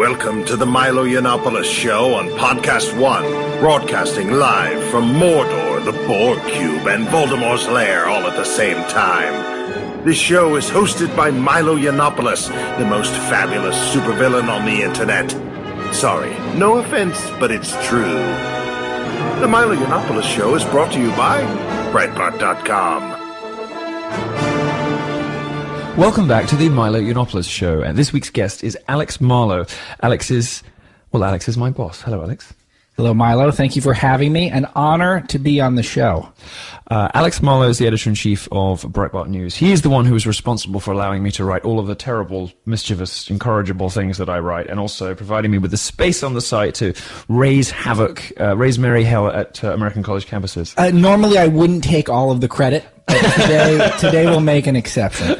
Welcome to the Milo Yiannopoulos Show on Podcast One, broadcasting live from Mordor, the Borg Cube, and Voldemort's lair all at the same time. This show is hosted by Milo Yiannopoulos, the most fabulous supervillain on the internet. Sorry, no offense, but it's true. The Milo Yiannopoulos Show is brought to you by Breitbart.com. Welcome back to the Milo Yiannopoulos Show, and this week's guest is Alex Marlow. Alex is my boss. Hello, Alex. Hello, Milo. Thank you for having me. An honor to be on the show. Alex Marlow is the editor-in-chief of Breitbart News. He is the one who is responsible for allowing me to write all of the terrible, mischievous, incorrigible things that I write, and also providing me with the space on the site to raise havoc, raise merry hell at American college campuses. Normally, I wouldn't take all of the credit, but today we'll make an exception.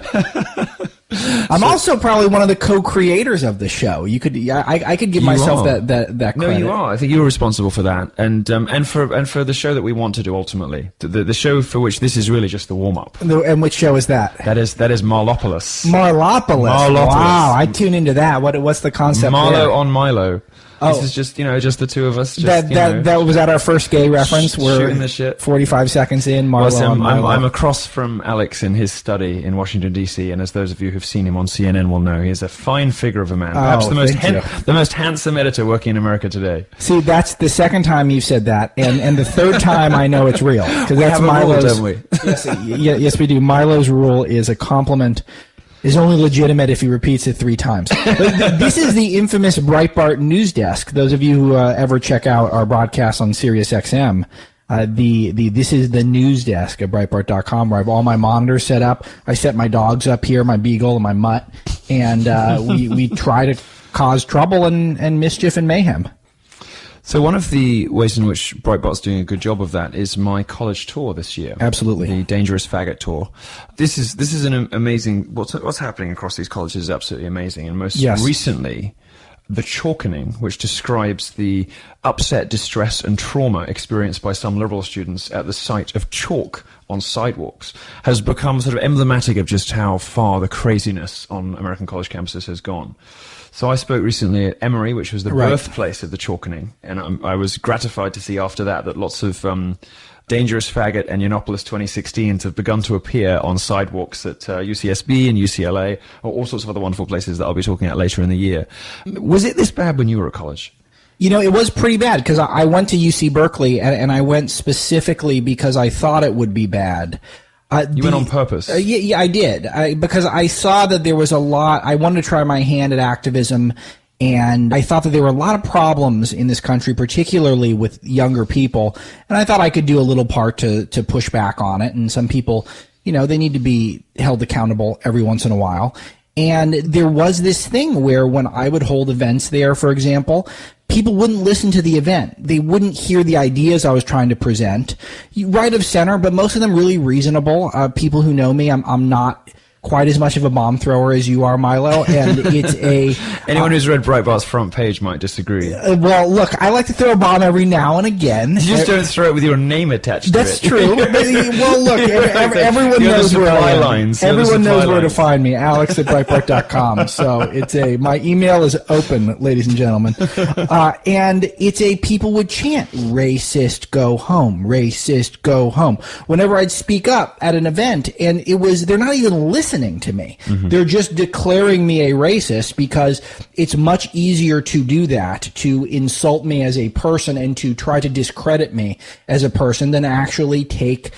I'm also probably one of the co-creators of the show. I could give myself that credit. No, you are. I think you're responsible for that, and for the show that we want to do ultimately, the show for which this is really just the warm up. And which show is that? That is Marlopoulos. Marlopoulos. Wow, I tune into that. What's the concept? Marlow there? On Milo. Oh. This is just the two of us. That was at our first gay reference. We're shooting the shit. 45 seconds in. Marlow on Milo. I'm across from Alex in his study in Washington D.C., and as those of you who've seen him on CNN will know, he is a fine figure of a man. Perhaps the most handsome editor working in America today. See, that's the second time you've said that, and the third time I know it's real, because that's Milo's. Rule, don't we? Yes, we do. Milo's rule is a compliment. Is only legitimate if he repeats it 3 times. This is the infamous Breitbart news desk. Those of you who ever check out our broadcast on Sirius XM, this is the news desk at Breitbart.com, where I have all my monitors set up. I set my dogs up here, my beagle and my mutt, and we try to cause trouble and mischief and mayhem. So one of the ways in which Breitbart's doing a good job of that is my college tour this year. Absolutely. The Dangerous Faggot Tour. This is an amazing, what's happening across these colleges is absolutely amazing. And most recently, the chalkening, which describes the upset, distress, and trauma experienced by some liberal students at the sight of chalk on sidewalks, has become sort of emblematic of just how far the craziness on American college campuses has gone. So I spoke recently at Emory, which was the birthplace of the chalkening, and I was gratified to see after that lots of Dangerous Faggot and Yiannopoulos 2016 have begun to appear on sidewalks at UCSB and UCLA, or all sorts of other wonderful places that I'll be talking about later in the year. Was it this bad when you were at college? You know, it was pretty bad, because I went to UC Berkeley, and I went specifically because I thought it would be bad. You went on purpose? Yeah, I did. Because I saw that there was a lot. I wanted to try my hand at activism, and I thought that there were a lot of problems in this country, particularly with younger people. And I thought I could do a little part to push back on it. And some people, you know, they need to be held accountable every once in a while. And there was this thing where when I would hold events there, for example, people wouldn't listen to the event. They wouldn't hear the ideas I was trying to present. Right of center, but most of them really reasonable. People who know me, I'm not quite as much of a bomb thrower as you are, Milo, and it's a... Anyone who's read Breitbart's front page might disagree. Well, look, I like to throw a bomb every now and again. You just don't throw it with your name attached to it. That's true. Well, look, everyone knows where I am. Everyone knows where to find me, alex@breitbart.com. So my email is open, ladies and gentlemen. And it's people would chant, racist, go home, racist, go home, whenever I'd speak up at an event, and they're not even listening to me. Mm-hmm. They're just declaring me a racist, because it's much easier to do that, to insult me as a person and to try to discredit me as a person, than actually take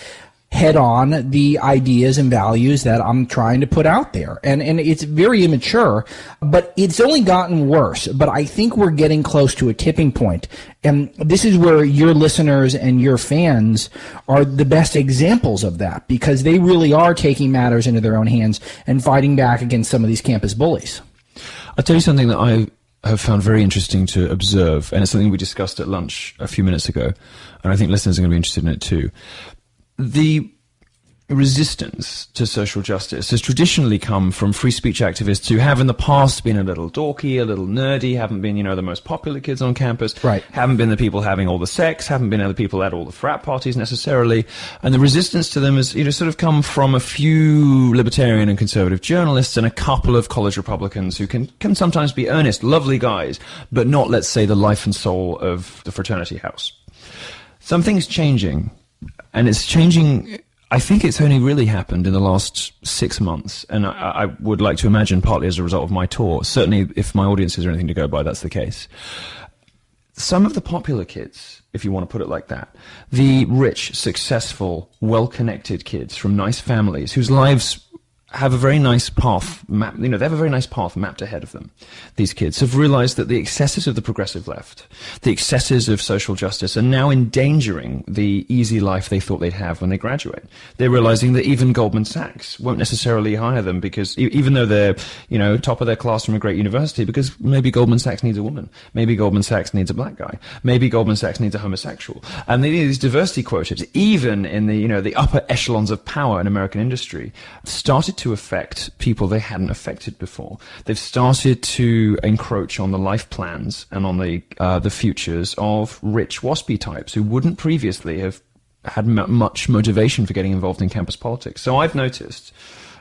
head on the ideas and values that I'm trying to put out there. And it's very immature, but it's only gotten worse. But I think we're getting close to a tipping point. And this is where your listeners and your fans are the best examples of that, because they really are taking matters into their own hands and fighting back against some of these campus bullies. I'll tell you something that I have found very interesting to observe, and it's something we discussed at lunch a few minutes ago, and I think listeners are going to be interested in it too. resistance to social justice has traditionally come from free speech activists who have in the past been a little dorky, a little nerdy, haven't been, the most popular kids on campus, right, haven't been the people having all the sex, haven't been the people at all the frat parties necessarily. And the resistance to them has, sort of come from a few libertarian and conservative journalists and a couple of college Republicans who can sometimes be earnest, lovely guys, but not, let's say, the life and soul of the fraternity house. Something's changing, and it's changing. I think it's only really happened in the last 6 months, and I would like to imagine partly as a result of my tour. Certainly, if my audiences are anything to go by, that's the case. Some of the popular kids, if you want to put it like that, the rich, successful, well-connected kids from nice families whose lives have a very nice path mapped, they have a very nice path mapped ahead of them. These kids have realized that the excesses of the progressive left, the excesses of social justice, are now endangering the easy life they thought they'd have when they graduate. They're realizing that even Goldman Sachs won't necessarily hire them because even though they're, top of their class from a great university, because maybe Goldman Sachs needs a woman, maybe Goldman Sachs needs a black guy, maybe Goldman Sachs needs a homosexual. And they need these diversity quotas, even in the, the upper echelons of power in American industry, started to affect people they hadn't affected before. They've started to encroach on the life plans and on the futures of rich WASPy types who wouldn't previously have had much motivation for getting involved in campus politics. So I've noticed,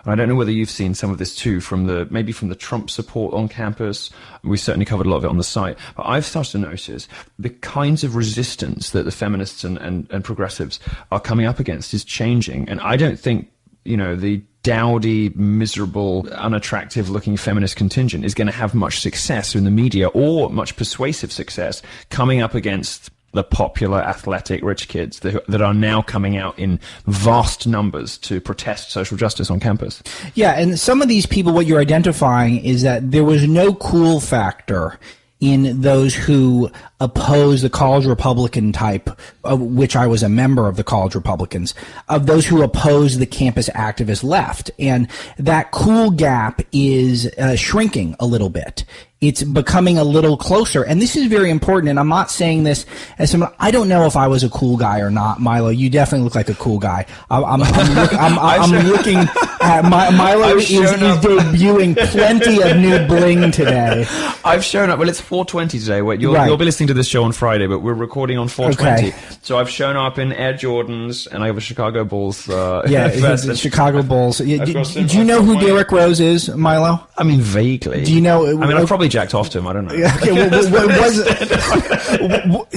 and I don't know whether you've seen some of this too, from the Trump support on campus. We certainly covered a lot of it on the site. But I've started to notice the kinds of resistance that the feminists and progressives are coming up against is changing. And I don't think, the dowdy, miserable, unattractive-looking feminist contingent is going to have much success in the media or much persuasive success coming up against the popular, athletic, rich kids that are now coming out in vast numbers to protest social justice on campus. Yeah, and some of these people, what you're identifying is that there was no cool factor in those who oppose the college Republican type, of which I was a member of the college Republicans, of those who oppose the campus activist left. And that cool gap is shrinking a little bit. It's becoming a little closer. And this is very important. And I'm not saying this as someone, I don't know if I was a cool guy or not, Milo. You definitely look like a cool guy. I'm looking at Milo is debuting plenty of new bling today. I've shown up. Well, it's 4:20 today. Wait, you'll be listening to this show on Friday, but we're recording on 4:20. Okay. So I've shown up in Air Jordans, and I have a Chicago Bulls vest. The Chicago Bulls. Do you know who Derrick Rose is, Milo? I mean, vaguely. Do you know? I've probably jacked off to him. I don't know. Okay,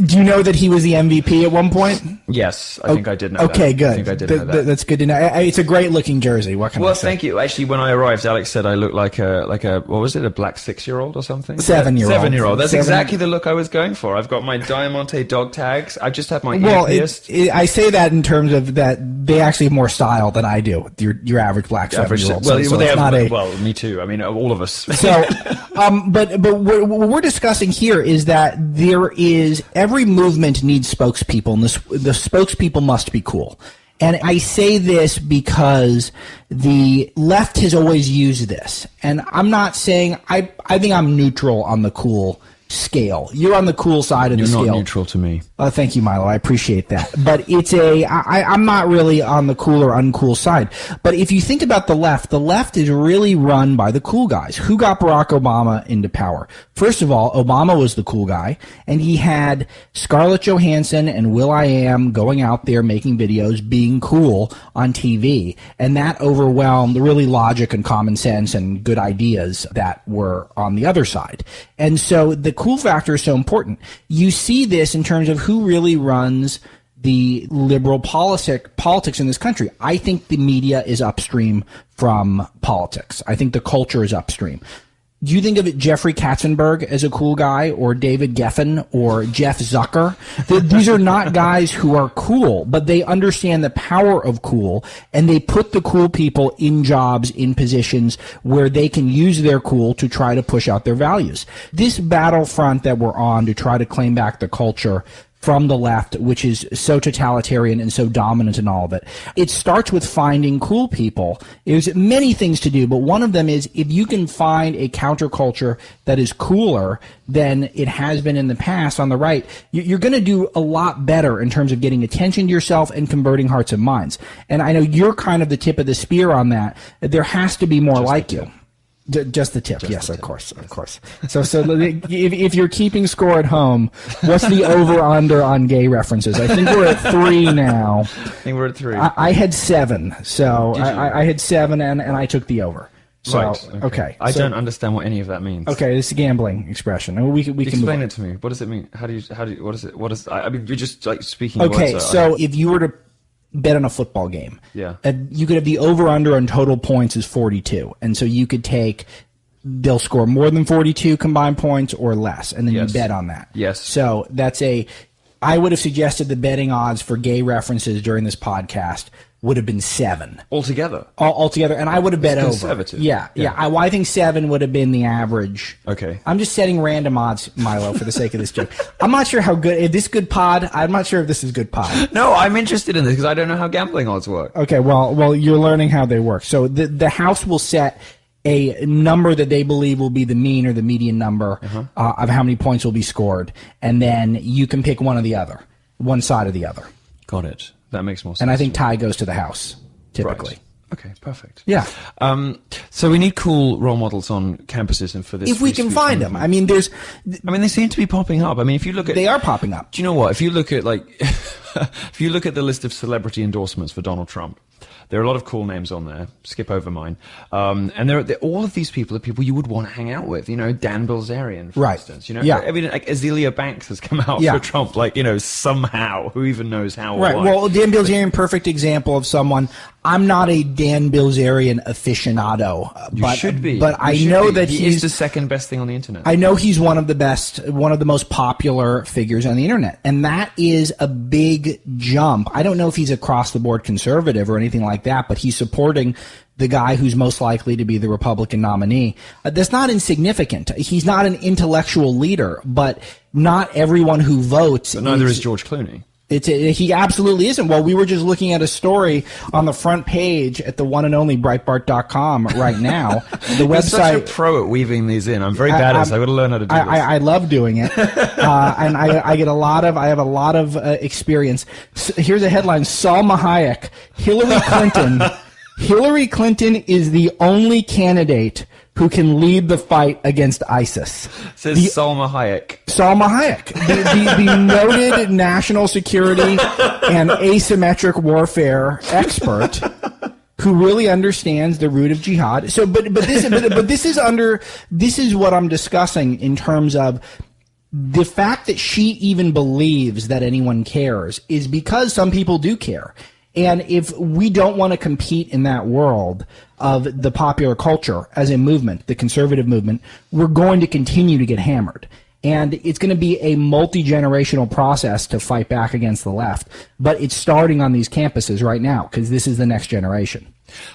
do you know that he was the MVP at one point? Yes, I think I did know that. Okay, good. I think I did know that. That's good to know. It's a great looking jersey. What can I say? Well, thank you. Actually, when I arrived, Alex said I looked like a what was it, a black 6-year-old or something? 7-year-old. 7-year-old. That's exactly the look I was going for. I've got my Diamante dog tags. I've just had my ear pierced. I say that in terms of that they actually have more style than I do. Your average black 7-year-old. Well, me too. I mean, all of us. So, but what we're discussing here is that there is every movement needs spokespeople, and the spokespeople must be cool. And I say this because the left has always used this, and I'm not saying I think I'm neutral on the cool scale. You're on the cool side of the scale. You're not neutral to me. Thank you, Milo. I appreciate that. But I'm not really on the cool or uncool side. But if you think about the left is really run by the cool guys. Who got Barack Obama into power? First of all, Obama was the cool guy, and he had Scarlett Johansson and will.i.am going out there making videos, being cool on TV, and that overwhelmed the really logic and common sense and good ideas that were on the other side. And so the cool factor is so important. You see this in terms of who really runs the liberal politics in this country. I think the media is upstream from politics. I think the culture is upstream. Do you think of Jeffrey Katzenberg as a cool guy, or David Geffen, or Jeff Zucker? These are not guys who are cool, but they understand the power of cool, and they put the cool people in jobs, in positions where they can use their cool to try to push out their values. This battlefront that we're on to try to claim back the culture from the left, which is so totalitarian and so dominant in all of it. It starts with finding cool people. There's many things to do, but one of them is if you can find a counterculture that is cooler than it has been in the past on the right, you're going to do a lot better in terms of getting attention to yourself and converting hearts and minds. And I know you're kind of the tip of the spear on that. There has to be more like you. Just the tip. Yes, of course. So if you're keeping score at home, what's the over-under on gay references? I think we're at 3 now. I think we're at 3. I had 7. So I had 7 and I took the over. So, right. Okay. I don't understand what any of that means. Okay, it's a gambling expression. We can explain it to me. What does it mean? How do you, what is it? I mean, we're just like speaking Okay, words, so if you were to bet on a football game. Yeah. You could have the over-under on total points is 42. And so you could take, they'll score more than 42 combined points or less, and then you bet on that. Yes. So I would have suggested the betting odds for gay references during this podcast would have been 7. Altogether? Altogether, and I would have bet over. Conservative. Yeah. I think 7 would have been the average. Okay. I'm just setting random odds, Milo, for the sake of this joke. I'm not sure how good, if this is good pod, I'm not sure if this is good pod. No, I'm interested in this because I don't know how gambling odds work. Okay, well, you're learning how they work. So the house will set a number that they believe will be the mean or the median number of how many points will be scored, and then you can pick one side or the other. Got it. That makes more sense. And I think tie goes to the house, typically. Right. Okay, perfect. Yeah. So we need cool role models on campuses and for this. If we can find them. I mean, they seem to be popping up. I mean, if you look at... They are popping up. Do you know what? If you look at, if you look at the list of celebrity endorsements for Donald Trump, there are a lot of cool names on there. Skip over mine. And all of these people are people you would want to hang out with. You know, Dan Bilzerian, for instance. You know, I mean, like Azealia Banks has come out for Trump. Somehow, who even knows how? Right. Or well, Dan Bilzerian, perfect example of someone. I'm not a Dan Bilzerian aficionado, but should be. But I know that he's the second best thing on the internet. I know he's one of the most popular figures on the internet, and that is a big jump. I don't know if he's across the board conservative or anything like that, but he's supporting the guy who's most likely to be the Republican nominee. That's not insignificant. He's not an intellectual leader, but not everyone who votes. But neither is George Clooney. He absolutely isn't. Well, we were just looking at a story on the front page at the one and only Breitbart.com right now. The website. Such a pro at weaving these in. I'm very bad at this. I've got to learn how to do this. I love doing it, and I have a lot of experience. So here's a headline: Salma Hayek, Hillary Clinton is the only candidate who can lead the fight against ISIS. Says Salma Hayek. Salma Hayek, the noted national security and asymmetric warfare expert who really understands the root of jihad. So, but this is what I'm discussing in terms of the fact that she even believes that anyone cares is because some people do care. And if we don't want to compete in that world of the popular culture as a movement, the conservative movement, we're going to continue to get hammered. And it's going to be a multi-generational process to fight back against the left. But it's starting on these campuses right now because this is the next generation.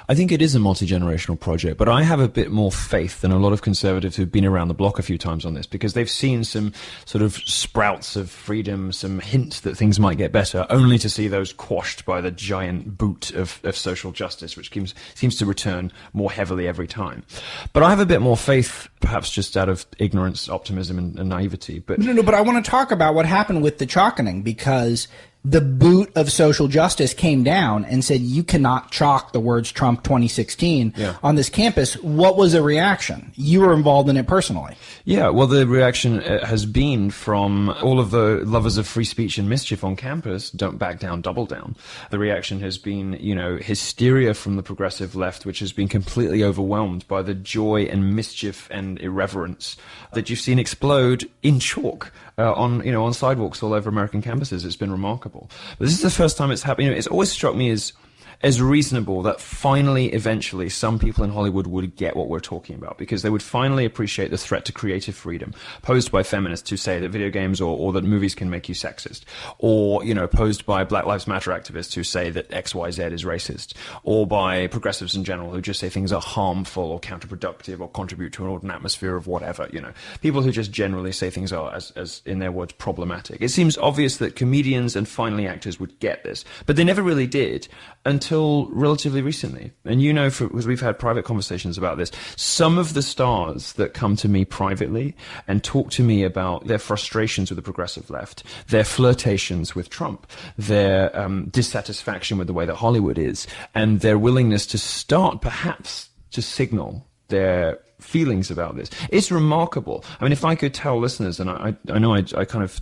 I think it is a multi-generational project, but I have a bit more faith than a lot of conservatives who've been around the block a few times on this because they've seen some sort of sprouts of freedom, some hints that things might get better, only to see those quashed by the giant boot of social justice, which seems to return more heavily every time. But I have a bit more faith, perhaps just out of ignorance, optimism, and naivety. But but I want to talk about what happened with the chalkening because the boot of social justice came down and said, you cannot chalk the words Trump 2016 on this campus. What was the reaction? You were involved in it personally. Yeah, well, the reaction has been from all of the lovers of free speech and mischief on campus, don't back down, double down. The reaction has been, hysteria from the progressive left, which has been completely overwhelmed by the joy and mischief and irreverence that you've seen explode in chalk on sidewalks all over American campuses. It's been remarkable. But this is the first time it's happened. It's always struck me as as reasonable that finally, eventually, some people in Hollywood would get what we're talking about, because they would finally appreciate the threat to creative freedom posed by feminists who say that video games or that movies can make you sexist, or, you know, posed by Black Lives Matter activists who say that XYZ is racist, or by progressives in general who just say things are harmful or counterproductive or contribute to an atmosphere of whatever, you know. People who just generally say things are, as in their words, problematic. It seems obvious that comedians and finally actors would get this, but they never really did until relatively recently. And you know, because we've had private conversations about this, some of the stars that come to me privately and talk to me about their frustrations with the progressive left, their flirtations with Trump, their dissatisfaction with the way that Hollywood is, and their willingness to start perhaps to signal their feelings about this. It's remarkable. I mean, if I could tell listeners, and I know I kind of,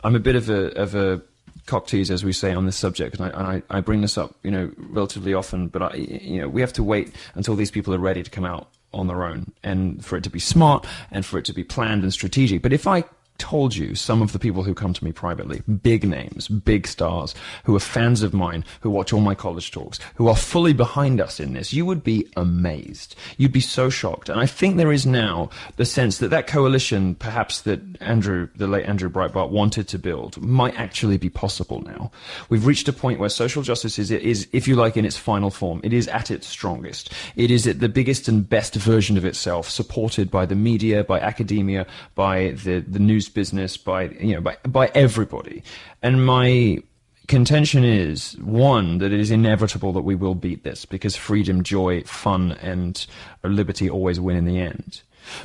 I'm a bit of a cock tease, as we say, on this subject, and I bring this up, you know, relatively often, but you know, we have to wait until these people are ready to come out on their own, and for it to be smart and for it to be planned and strategic. But if I told you some of the people who come to me privately, big names, big stars, who are fans of mine, who watch all my college talks, who are fully behind us in this, you would be amazed. You'd be so shocked. And I think there is now the sense that that coalition, perhaps that the late Andrew Breitbart wanted to build, might actually be possible now. We've reached a point where social justice is, if you like, in its final form. It is at its strongest. It is at the biggest and best version of itself, supported by the media, by academia, by the news business, by everybody. And my contention is, one, that it is inevitable that we will beat this, because freedom, joy, fun, and liberty always win in the end.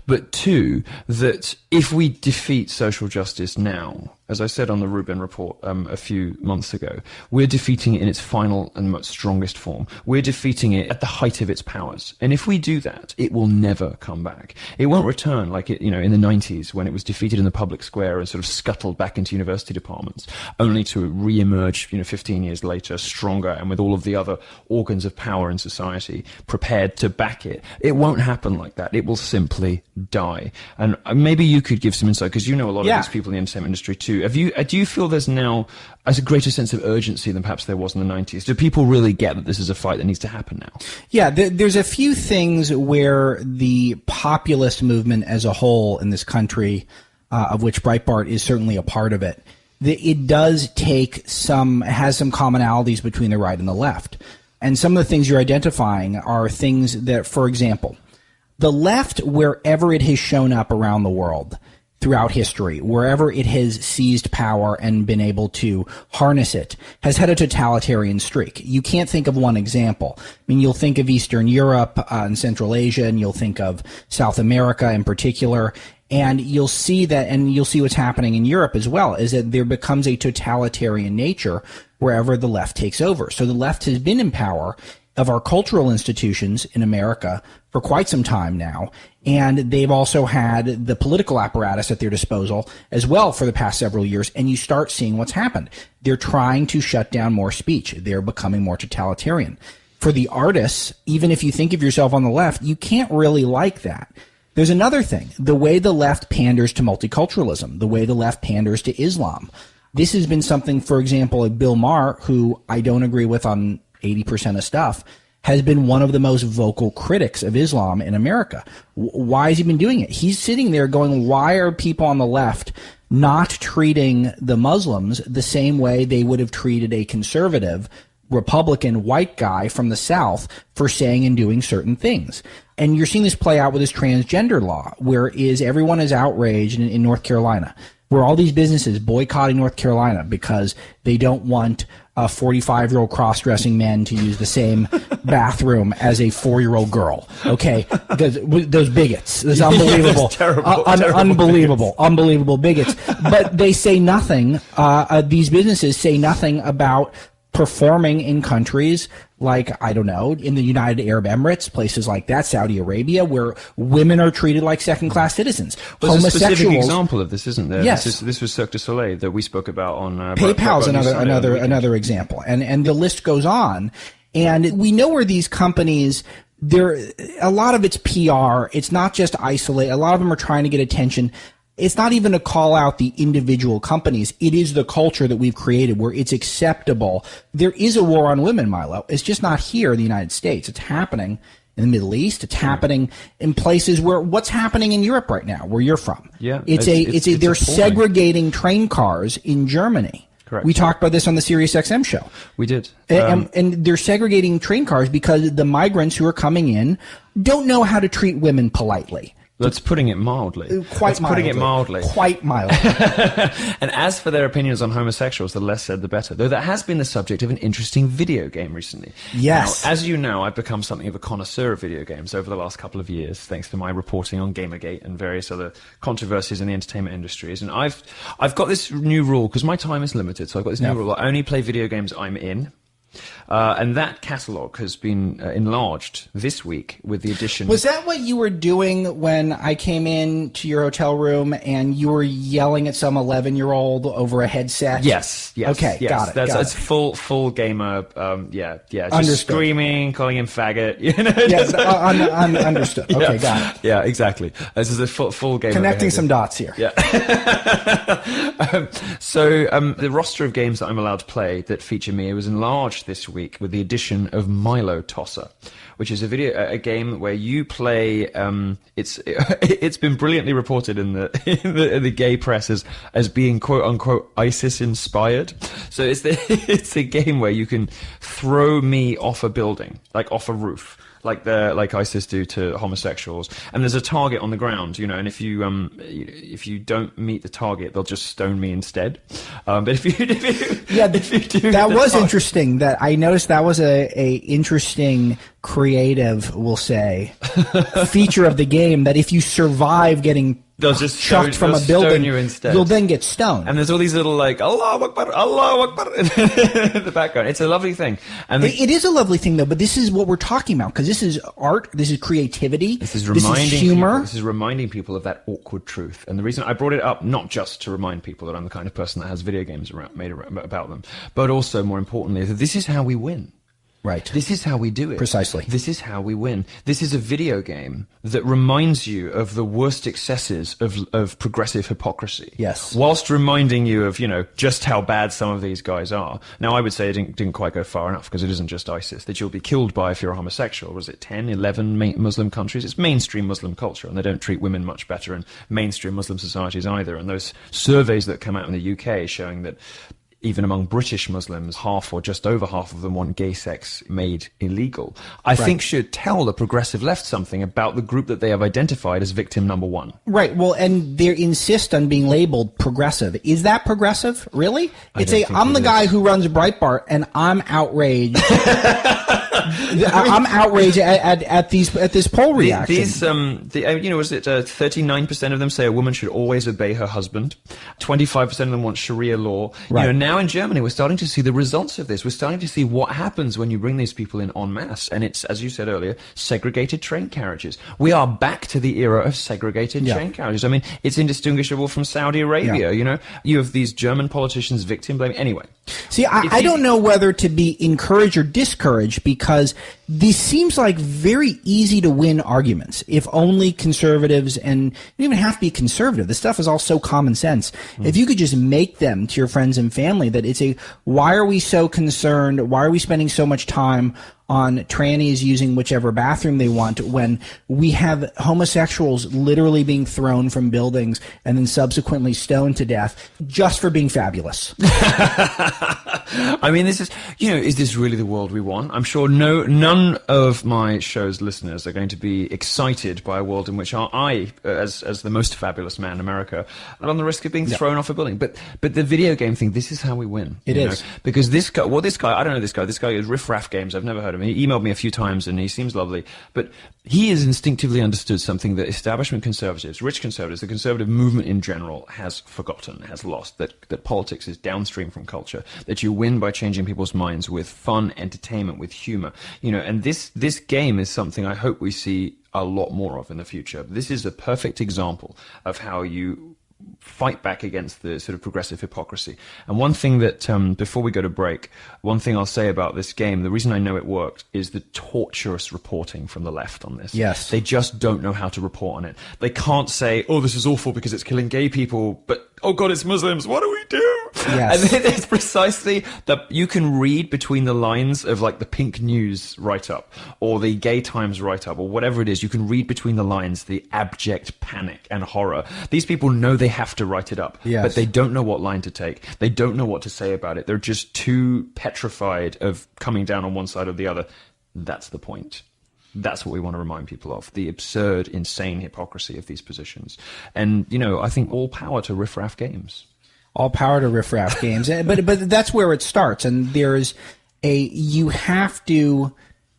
But two, that if we defeat social justice now, as I said on the Rubin report a few months ago, we're defeating it in its final and most strongest form. We're defeating it at the height of its powers. And if we do that, it will never come back. It won't return like it, you know, in the 90s when it was defeated in the public square and sort of scuttled back into university departments, only to re-emerge, 15 years later, stronger and with all of the other organs of power in society prepared to back it. It won't happen like that. It will simply die. And maybe you could give some insight, because you know a lot of these people in the entertainment industry too. Do you feel there's now a greater sense of urgency than perhaps there was in the 90s? Do people really get that this is a fight that needs to happen now? Yeah, there's a few things where the populist movement as a whole in this country, of which Breitbart is certainly a part of it, it does has some commonalities between the right and the left. And some of the things you're identifying are things that, for example, the left, wherever it has shown up around the world throughout history, wherever it has seized power and been able to harness it, has had a totalitarian streak. You can't think of one example. I mean, you'll think of Eastern Europe and Central Asia, and you'll think of South America in particular, and you'll see that, and you'll see what's happening in Europe as well, is that there becomes a totalitarian nature wherever the left takes over. So the left has been in power of our cultural institutions in America for quite some time now, and they've also had the political apparatus at their disposal as well for the past several years, and you start seeing what's happened. They're trying to shut down more speech. They're becoming more totalitarian. For the artists, even if you think of yourself on the left, you can't really like that. There's another thing, the way the left panders to multiculturalism, the way the left panders to Islam. This has been something, for example, like Bill Maher, who I don't agree with on 80% of stuff, has been one of the most vocal critics of Islam in America. Why has he been doing it? He's sitting there going, why are people on the left not treating the Muslims the same way they would have treated a conservative Republican white guy from the South for saying and doing certain things? And you're seeing this play out with this transgender law, where everyone is outraged in North Carolina, where all these businesses boycotting North Carolina because they don't want 45-year-old cross-dressing men to use the same bathroom as a 4-year-old girl. Okay, those bigots, those unbelievable, unbelievable bigots. But they say nothing. These businesses say nothing about performing in countries like, I don't know, in the United Arab Emirates, places like that, Saudi Arabia, where women are treated like second-class citizens. There's a specific example of this, isn't there? Yes. This was Cirque du Soleil that we spoke about on PayPal's another example, and the list goes on. And we know where these companies, a lot of it's PR. It's not just isolate. A lot of them are trying to get attention. it's not even to call out the individual companies. It is the culture that we've created where it's acceptable. There is a war on women, Milo. It's just not here in the United States. It's happening in the Middle East. It's happening in places where what's happening in Europe right now, where you're from. Yeah. They're segregating train cars in Germany. Correct. We talked about this on the SiriusXM show. We did. And they're segregating train cars because the migrants who are coming in don't know how to treat women politely. That's putting it mildly. Quite mildly. And as for their opinions on homosexuals, the less said, the better. Though that has been the subject of an interesting video game recently. Yes. Now, as you know, I've become something of a connoisseur of video games over the last couple of years, thanks to my reporting on Gamergate and various other controversies in the entertainment industries. And I've got this new rule, because my time is limited, so I've got this new rule. I only play video games I'm in. And that catalogue has been enlarged this week with the addition... Was that what you were doing when I came in to your hotel room and you were yelling at some 11-year-old over a headset? Yes. Okay, yes. got it. That's full gamer, just screaming, calling him faggot, you know? Yes, understood. Okay, got it. Yeah, exactly. This is a full gamer. Connecting some dots here. Yeah. So the roster of games that I'm allowed to play that feature me was enlarged this week with the addition of Milo Tosser, which is a game where you play. It's been brilliantly reported in the gay press as being quote unquote ISIS inspired. So it's a game where you can throw me off a building, like off a roof, like ISIS do to homosexuals, and there's a target on the ground, you know, and if you don't meet the target, they'll just stone me instead. But if you do, that was interesting. That I noticed that was a interesting creative, we'll say, feature of the game. That if you survive getting chucked from a building, you'll then get stoned. And there's all these little like Allahu Akbar in the background. It's a lovely thing. And it is a lovely thing, though. But this is what we're talking about, because this is art, this is creativity, this is humor. This is reminding people of that awkward truth. And the reason I brought it up, not just to remind people that I'm the kind of person that has video games made about them, but also more importantly, that this is how we win. Right. This is how we do it. Precisely. This is how we win. This is a video game that reminds you of the worst excesses of progressive hypocrisy. Yes. Whilst reminding you of, you know, just how bad some of these guys are. Now, I would say it didn't quite go far enough, because it isn't just ISIS that you'll be killed by if you're a homosexual. Was it 10, 11 Muslim countries? It's mainstream Muslim culture, and they don't treat women much better in mainstream Muslim societies either. And those surveys that come out in the UK showing that even among British Muslims, half or just over half of them want gay sex made illegal, I think should tell the progressive left something about the group that they have identified as victim number one. Right. Well, and they insist on being labeled progressive. Is that progressive? Really? I'm the guy who runs Breitbart, and I'm outraged. I'm outraged at this poll reaction. Was it 39% of them say a woman should always obey her husband? 25% of them want Sharia law. Right. You know, now in Germany, we're starting to see the results of this. We're starting to see what happens when you bring these people in en masse. And it's, as you said earlier, segregated train carriages. We are back to the era of segregated train carriages. I mean, it's indistinguishable from Saudi Arabia. You know, you have these German politicians victim blaming. Anyway. See, I don't know whether to be encouraged or discouraged, because these seems like very easy to win arguments if only conservatives, and you don't even have to be conservative. This stuff is all so common sense. If you could just make them to your friends and family that why are we so concerned? Why are we spending so much time on trannies using whichever bathroom they want when we have homosexuals literally being thrown from buildings and then subsequently stoned to death just for being fabulous? I mean, is this really the world we want? I'm sure none of my show's listeners are going to be excited by a world in which I, as the most fabulous man in America, are on the risk of being thrown off a building. But the video game thing, this is how we win. It is. Because this guy, I don't know this guy. This guy is Riff Raff Games. I've never heard of him. He emailed me a few times and he seems lovely. But he has instinctively understood something that establishment conservatives, rich conservatives, the conservative movement in general has forgotten, has lost, that politics is downstream from culture, that you win by changing people's minds with fun, entertainment, with humor. You know, and this game is something I hope we see a lot more of in the future. This is a perfect example of how you fight back against the sort of progressive hypocrisy. And one thing that, before we go to break, one thing I'll say about this game, the reason I know it worked is the torturous reporting from the left on this. Yes. They just don't know how to report on it. They can't say, oh, this is awful because it's killing gay people, but, oh God, it's Muslims. What do we do? Yes. And it's precisely that you can read between the lines of like the Pink News write-up or the Gay Times write-up or whatever it is. You can read between the lines the abject panic and horror. These people know they have to write it up, but they don't know what line to take. They don't know what to say about it. They're just too petrified of coming down on one side or the other. That's the point. That's what we want to remind people of, the absurd, insane hypocrisy of these positions. And, you know, I think all power to Riff Raff Games. All power to Riff Raff Games. But that's where it starts. And there's you have to,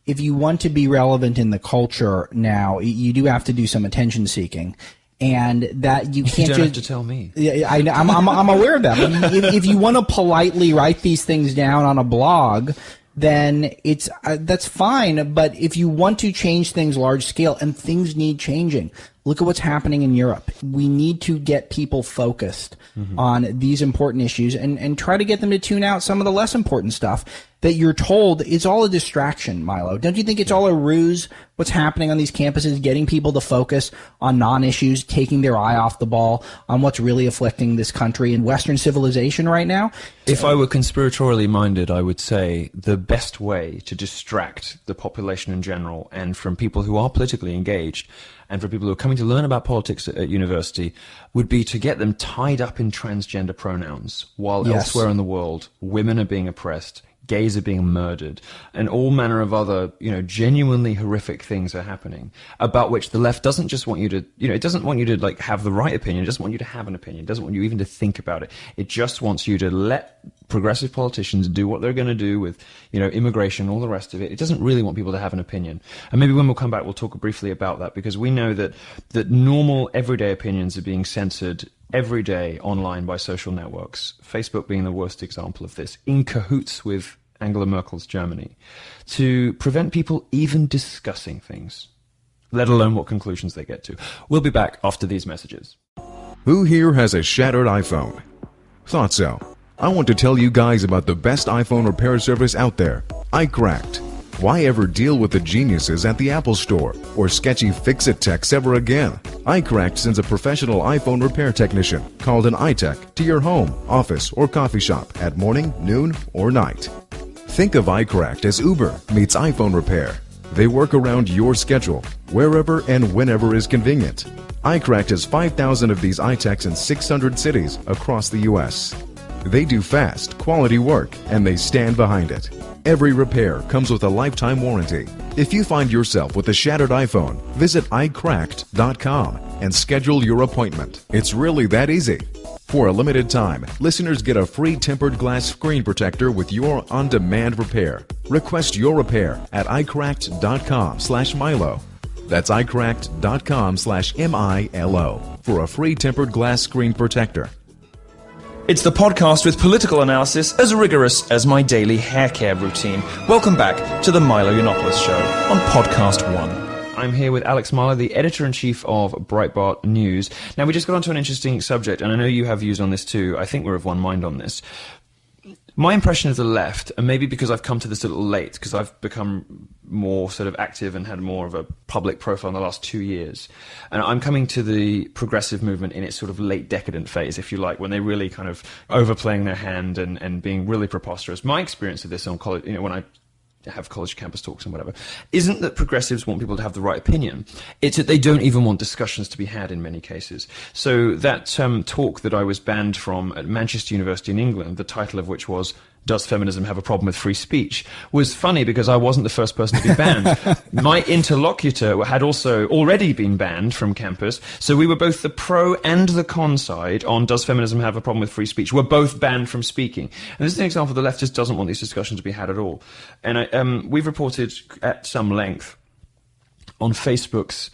if you want to be relevant in the culture now, you do have to do some attention seeking. And that you can't you don't just have to tell me. Yeah, I'm aware of that. But if you want to politely write these things down on a blog, then it's that's fine. But if you want to change things large scale, and things need changing, look at what's happening in Europe. We need to get people focused on these important issues and try to get them to tune out some of the less important stuff that you're told is all a distraction, Milo. Don't you think it's all a ruse, what's happening on these campuses, getting people to focus on non-issues, taking their eye off the ball on what's really afflicting this country and Western civilization right now? If I were conspiratorially minded, I would say the best way to distract the population in general and from people who are politically engaged and for people who are coming to learn about politics at university would be to get them tied up in transgender pronouns while elsewhere in the world women are being oppressed, gays are being murdered, and all manner of other, you know, genuinely horrific things are happening about which the left doesn't just want you to, you know, it doesn't want you to like have the right opinion. It doesn't want you to have an opinion. It doesn't want you even to think about it. It just wants you to let progressive politicians do what they're going to do with, you know, immigration, all the rest of it. It doesn't really want people to have an opinion. And maybe when we'll come back, we'll talk briefly about that, because we know that normal everyday opinions are being censored every day online by social networks. Facebook being the worst example of this, in cahoots with Angela Merkel's Germany, to prevent people even discussing things, let alone what conclusions they get to. We'll be back after these messages. Who here has a shattered iPhone? Thought so. I want to tell you guys about the best iPhone repair service out there, iCracked. Why ever deal with the geniuses at the Apple Store or sketchy fix-it techs ever again? iCracked sends a professional iPhone repair technician called an iTech to your home, office, or coffee shop at morning, noon, or night. Think of iCracked as Uber meets iPhone repair. They work around your schedule, wherever and whenever is convenient. iCracked has 5,000 of these iTechs in 600 cities across the U.S. They do fast, quality work, and they stand behind it. Every repair comes with a lifetime warranty. If you find yourself with a shattered iPhone, visit iCracked.com and schedule your appointment. It's really that easy. For a limited time, listeners get a free tempered glass screen protector with your on-demand repair. Request your repair at iCracked.com/Milo. That's iCracked.com/MILO for a free tempered glass screen protector. It's the podcast with political analysis as rigorous as my daily hair care routine. Welcome back to the Milo Yiannopoulos Show on Podcast One. I'm here with Alex Marlow, the editor-in-chief of Breitbart News. Now, we just got onto an interesting subject, and I know you have views on this too. I think we're of one mind on this. My impression of the left, and maybe because I've come to this a little late, because I've become more sort of active and had more of a public profile in the last 2 years, and I'm coming to the progressive movement in its sort of late decadent phase, if you like, when they're really kind of overplaying their hand and being really preposterous. My experience of this on college, you know, when I have college campus talks and whatever, isn't that progressives want people to have the right opinion. It's that they don't even want discussions to be had in many cases. So that talk that I was banned from at Manchester University in England, the title of which was "Does Feminism Have a Problem with Free Speech?" was funny because I wasn't the first person to be banned. My interlocutor had also already been banned from campus, so we were both the pro and the con side on "Does Feminism Have a Problem with Free Speech?" We're both banned from speaking. And this is an example the left just doesn't want these discussions to be had at all. And we've reported at some length on Facebook's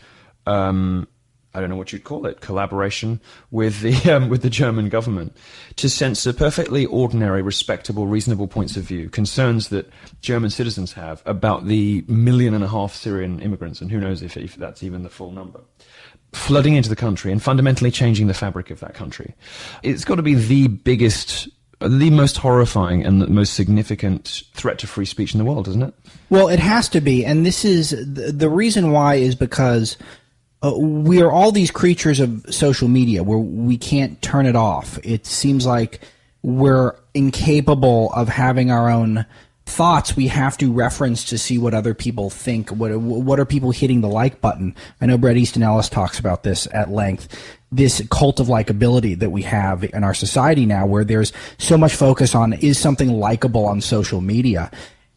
I don't know what you'd call it, collaboration with the German government to censor perfectly ordinary, respectable, reasonable points of view, concerns that German citizens have about the 1.5 million Syrian immigrants, and who knows if that's even the full number, flooding into the country and fundamentally changing the fabric of that country. It's got to be the biggest, the most horrifying and the most significant threat to free speech in the world, isn't it? Well, it has to be, and this is the reason why is because we are all these creatures of social media where we can't turn it off. It seems like we're incapable of having our own thoughts. We have to reference to see what other people think. What are people hitting the like button? I know Bret Easton Ellis talks about this at length. This cult of likability that we have in our society now, where there's so much focus on is something likable on social media.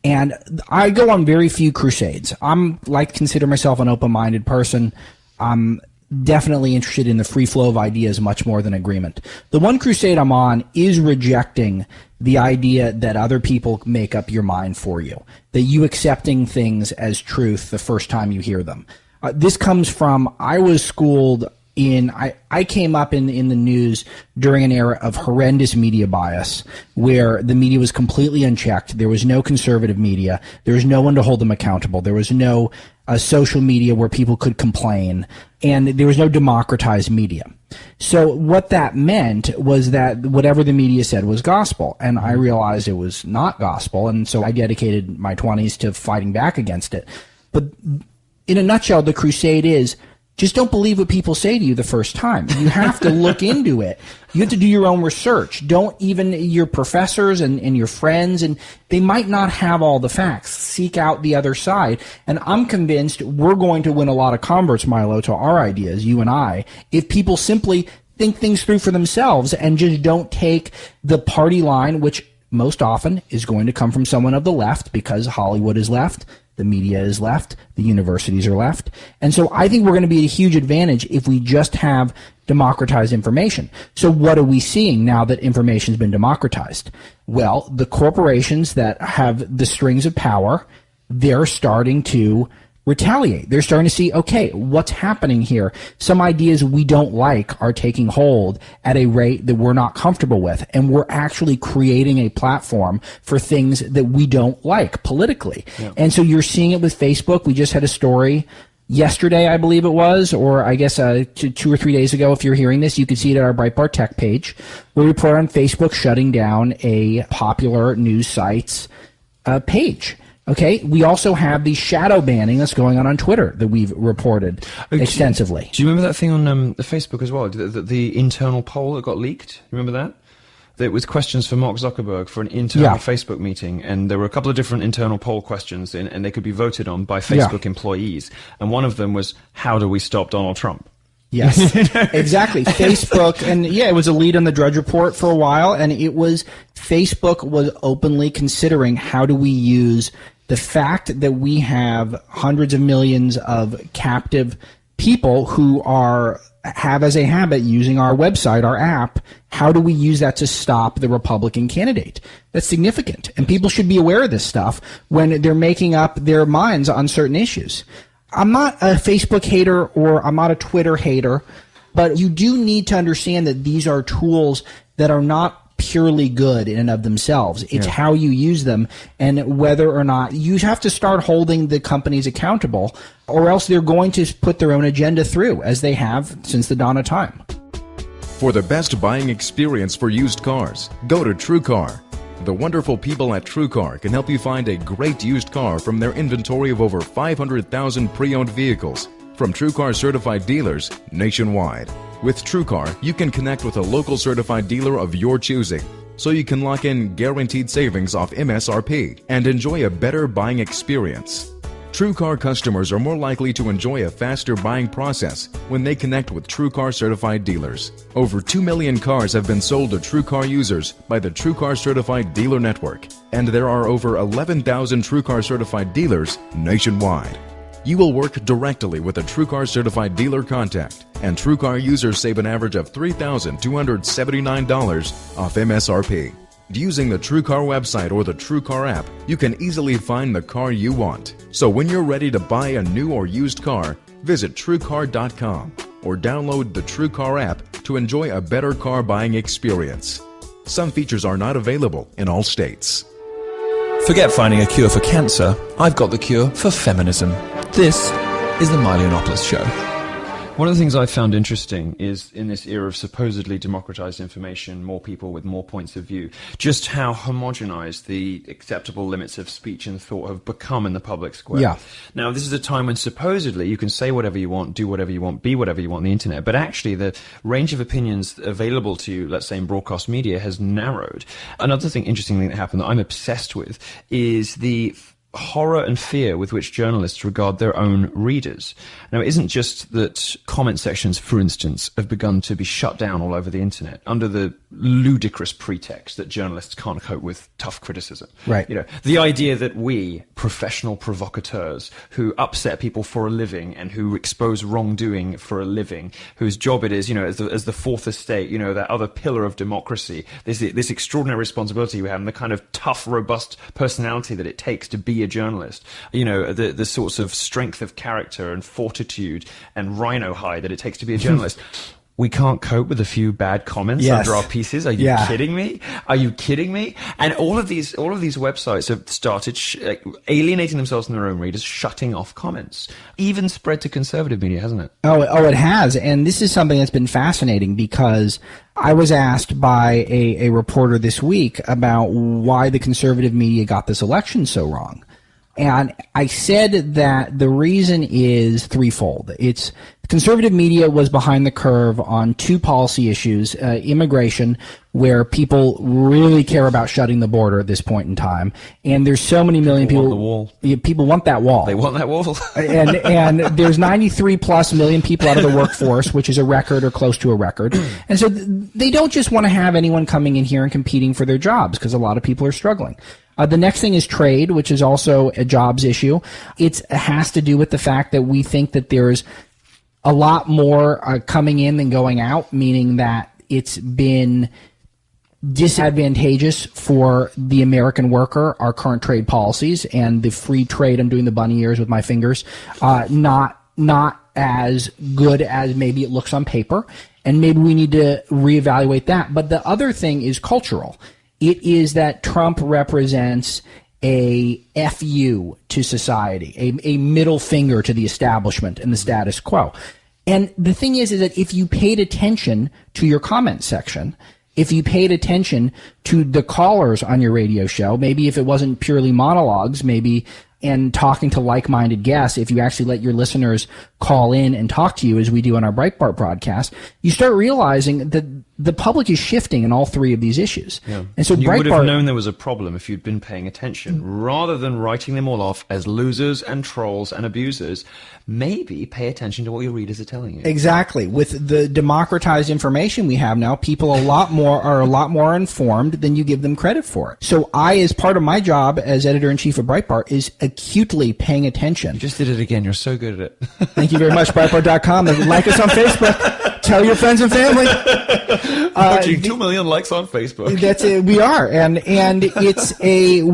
And I go on very few crusades. Consider myself an open-minded person. I'm definitely interested in the free flow of ideas much more than agreement. The one crusade I'm on is rejecting the idea that other people make up your mind for you, that you accepting things as truth the first time you hear them. This comes from, I was schooled in, I came up in the news during an era of horrendous media bias where the media was completely unchecked. There was no conservative media. There was no one to hold them accountable. There was no social media where people could complain, and there was no democratized media. So what that meant was that whatever the media said was gospel, and I realized it was not gospel, and so I dedicated my 20s to fighting back against it. But in a nutshell, the crusade is just don't believe what people say to you the first time. You have to look into it. You have to do your own research. Don't even your professors and your friends, and they might not have all the facts. Seek out the other side. And I'm convinced we're going to win a lot of converts, Milo, to our ideas, you and I, if people simply think things through for themselves and just don't take the party line, which most often is going to come from someone of the left because Hollywood is left. The media is left. The universities are left. And so I think we're going to be at a huge advantage if we just have democratized information. So what are we seeing now that information has been democratized? Well, the corporations that have the strings of power, they're starting to retaliate. They're starting to see, okay, what's happening here? Some ideas we don't like are taking hold at a rate that we're not comfortable with, and we're actually creating a platform for things that we don't like politically. Yeah. And so you're seeing it with Facebook. We just had a story yesterday, I believe it was, or I guess 2 or 3 days ago, if you're hearing this, you can see it at our Breitbart Tech page, where we report on Facebook shutting down a popular news site's page. Okay, we also have the shadow banning that's going on Twitter that we've reported extensively. Do you remember that thing on Facebook as well? The internal poll that got leaked? Remember that? It was questions for Mark Zuckerberg for an internal Facebook meeting, and there were a couple of different internal poll questions, and they could be voted on by Facebook employees. And one of them was, how do we stop Donald Trump? Yes, exactly. Facebook, and it was a lead on the Drudge Report for a while, and it was Facebook was openly considering how do we use the fact that we have hundreds of millions of captive people who have as a habit using our website, our app, how do we use that to stop the Republican candidate? That's significant, and people should be aware of this stuff when they're making up their minds on certain issues. I'm not a Facebook hater or I'm not a Twitter hater, but you do need to understand that these are tools that are not purely good in and of themselves. It's how you use them and whether or not you have to start holding the companies accountable, or else they're going to put their own agenda through, as they have since the dawn of time. For the best buying experience for used cars, go to TrueCar. The wonderful people at TrueCar can help you find a great used car from their inventory of over 500,000 pre-owned vehicles from TrueCar certified dealers nationwide. With TrueCar, you can connect with a local certified dealer of your choosing, so you can lock in guaranteed savings off MSRP and enjoy a better buying experience. TrueCar customers are more likely to enjoy a faster buying process when they connect with TrueCar certified dealers. Over 2 million cars have been sold to TrueCar users by the TrueCar certified dealer network, and there are over 11,000 TrueCar certified dealers nationwide. You will work directly with a TrueCar certified dealer contact, and TrueCar users save an average of $3,279 off MSRP. Using the TrueCar website or the TrueCar app, you can easily find the car you want. So when you're ready to buy a new or used car, visit TrueCar.com. or download the TrueCar app to enjoy a better car buying experience. Some features are not available in all states. Forget finding a cure for cancer. I've got the cure for feminism. This is the Milo Yiannopoulos Show. One of the things I found interesting is, in this era of supposedly democratized information, more people with more points of view, just how homogenized the acceptable limits of speech and thought have become in the public square. Yeah. Now, this is a time when supposedly you can say whatever you want, do whatever you want, be whatever you want on the internet, but actually the range of opinions available to you, let's say in broadcast media, has narrowed. Another interesting thing that happened that I'm obsessed with is the horror and fear with which journalists regard their own readers. Now, it isn't just that comment sections, for instance, have begun to be shut down all over the internet under the ludicrous pretext that journalists can't cope with tough criticism. Right. You know, the idea that we, professional provocateurs who upset people for a living and who expose wrongdoing for a living, whose job it is, you know, as the fourth estate, you know, that other pillar of democracy, this extraordinary responsibility we have and the kind of tough, robust personality that it takes to be a journalist, you know, the sorts of strength of character and fortitude and rhino hide that it takes to be a journalist. We can't cope with a few bad comments under our pieces. Are you kidding me? Are you kidding me? And all of these websites have started alienating themselves from their own readers, shutting off comments. Even spread to conservative media, hasn't it? Oh, it has. And this is something that's been fascinating because I was asked by a reporter this week about why the conservative media got this election so wrong. And I said that the reason is threefold. It's conservative media was behind the curve on two policy issues, immigration, where people really care about shutting the border at this point in time. And there's so many million people. Want the wall. People want that wall. They want that wall. and there's 93 plus million people out of the workforce, which is a record or close to a record. And so they don't just want to have anyone coming in here and competing for their jobs because a lot of people are struggling. The next thing is trade, which is also a jobs issue. It has to do with the fact that we think that there's a lot more coming in than going out, meaning that it's been disadvantageous for the American worker, our current trade policies, and the free trade, I'm doing the bunny ears with my fingers, not as good as maybe it looks on paper, and maybe we need to reevaluate that. But the other thing is cultural. It is that Trump represents a FU to society, a middle finger to the establishment and the status quo. And the thing is that if you paid attention to your comment section, if you paid attention to the callers on your radio show, maybe if it wasn't purely monologues, maybe and talking to like-minded guests, if you actually let your listeners call in and talk to you as we do on our Breitbart broadcast, you start realizing that the public is shifting in all three of these issues. Yeah. And so you Breitbart, would have known there was a problem if you'd been paying attention. Rather than writing them all off as losers and trolls and abusers, maybe pay attention to what your readers are telling you. Exactly. With the democratized information we have now, people are a lot more informed than you give them credit for. So as part of my job as editor-in-chief of Breitbart, is acutely paying attention. You just did it again. You're so good at it. Thank you very much. Breitbart.com. Like us on Facebook. Tell your friends and family. 2 million likes on Facebook. That's it. We are. And